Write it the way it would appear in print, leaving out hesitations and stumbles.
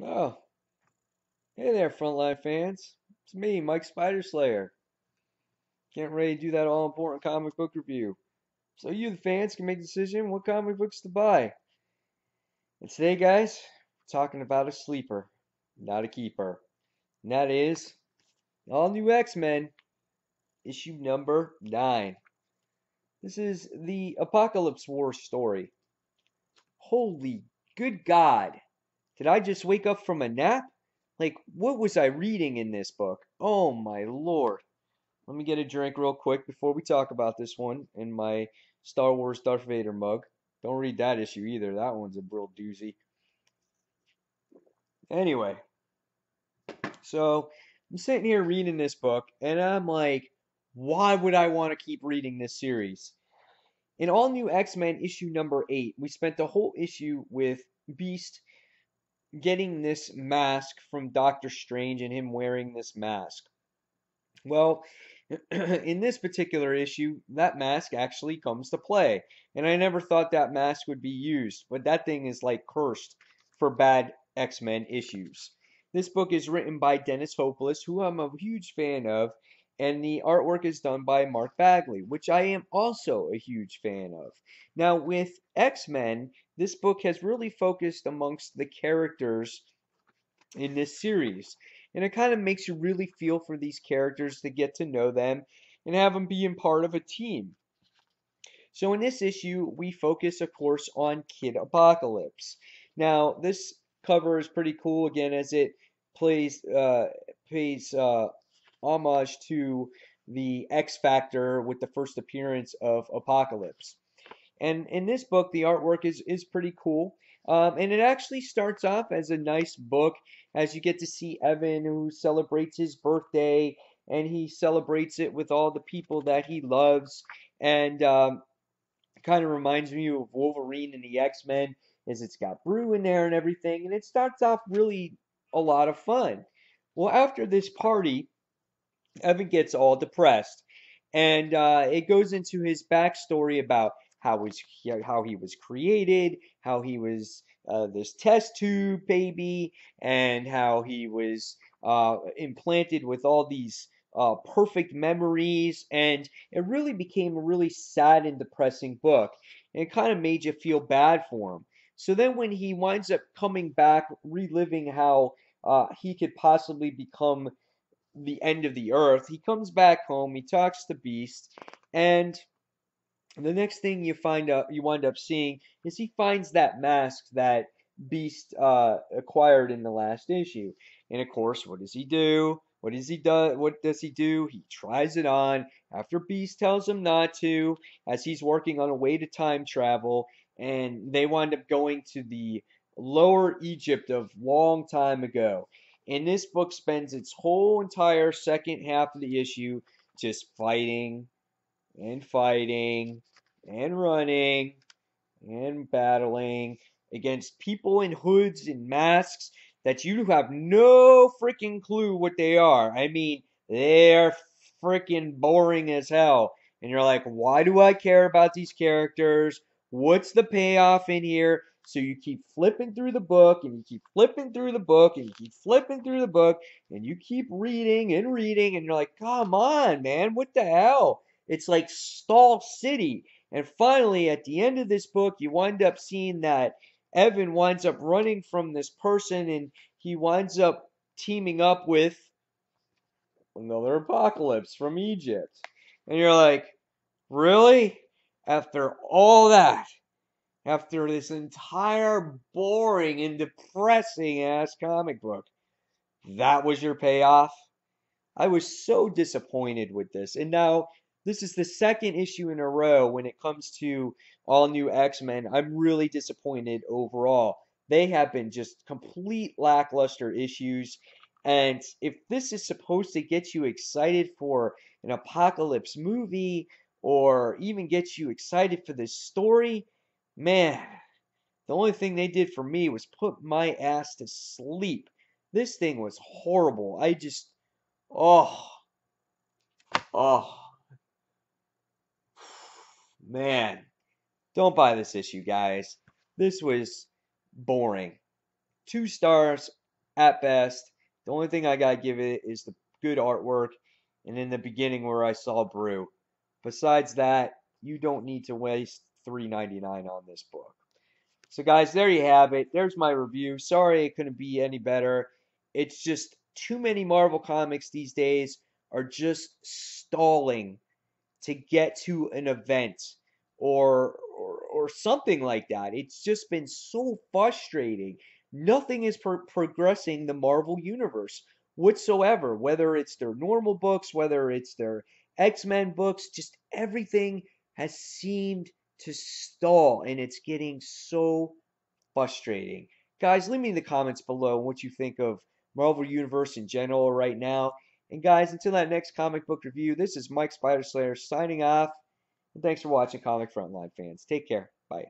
Oh, hey there, Frontline fans. It's me, Mike Spider Slayer. Getting ready to do that all important comic book review. So you, the fans, can make a decision what comic books to buy. And today, guys, we're talking about a sleeper, not a keeper. And that is All New X-Men, issue number 9. This is the Apocalypse War story. Holy good God. Did I just wake up from a nap? Like, what was I reading in this book? Oh my lord. Let me get a drink real quick before we talk about this one in my Star Wars Darth Vader mug. Don't read that issue either. That one's a real doozy. Anyway, so I'm sitting here reading this book, and I'm like, why would I want to keep reading this series? In All New X-Men issue number 8, we spent the whole issue with Beast getting this mask from Doctor Strange and him wearing this mask. Well, in this particular issue, that mask actually comes to play. And I never thought that mask would be used, but that thing is like cursed for bad X-Men issues. This book is written by Dennis Hopeless, who I'm a huge fan of, and the artwork is done by Mark Bagley, which I am also a huge fan of. Now, with X-Men, this book has really focused amongst the characters in this series. And it kind of makes you really feel for these characters to get to know them and have them being part of a team. So in this issue, we focus, of course, on Kid Apocalypse. Now, this cover is pretty cool again as it plays pays homage to the X Factor with the first appearance of Apocalypse. And in this book, the artwork is pretty cool. And it actually starts off as a nice book as you get to see Evan who celebrates his birthday and he celebrates it with all the people that he loves. And kind of reminds me of Wolverine and the X-Men as it's got Brew in there and everything. And it starts off really a lot of fun. Well, after this party, Evan gets all depressed, and it goes into his backstory about how he was created, how he was this test tube baby, and how he was implanted with all these perfect memories, and it really became a really sad and depressing book, and it kind of made you feel bad for him. So then, when he winds up coming back, reliving how he could possibly become the end of the earth. He comes back home, he talks to Beast, and the next thing you wind up seeing is he finds that mask that Beast acquired in the last issue. And of course, what does he do? What does he do? He tries it on after Beast tells him not to, as he's working on a way to time travel, and they wind up going to the lower Egypt of long time ago. And this book spends its whole entire second half of the issue just fighting and fighting and running and battling against people in hoods and masks that you have no freaking clue what they are. I mean, they're freaking boring as hell. And you're like, why do I care about these characters? What's the payoff in here? So you keep flipping through the book and you keep flipping through the book and you keep flipping through the book and you keep reading and you're like, come on, man, what the hell? It's like Stall City. And finally, at the end of this book, you wind up seeing that Evan winds up running from this person and he winds up teaming up with another apocalypse from Egypt. And you're like, really? After all that, after this entire boring and depressing ass comic book, that was your payoff? I was so disappointed with this. And now this is the second issue in a row when it comes to all new X-Men. I'm really disappointed overall. They have been just complete lackluster issues. And if this is supposed to get you excited for an apocalypse movie or even get you excited for this story, man, the only thing they did for me was put my ass to sleep. This thing was horrible. Oh, oh, man. Don't buy this issue, guys. This was boring. 2 stars at best. The only thing I gotta give it is the good artwork and in the beginning where I saw Brew. Besides that, you don't need to waste $3.99 on this book. So guys, there you have it. There's my review. Sorry it couldn't be any better. It's just too many Marvel comics these days are just stalling to get to an event or something like that. It's just been so frustrating. Nothing is progressing the Marvel universe whatsoever, whether it's their normal books, whether it's their X-Men books, just everything has seemed to stall and it's getting so frustrating. Guys, leave me in the comments below what you think of Marvel Universe in general right now. And guys, until that next comic book review, this is Mike Spider Slayer signing off. And thanks for watching, Comic Frontline fans. Take care. Bye.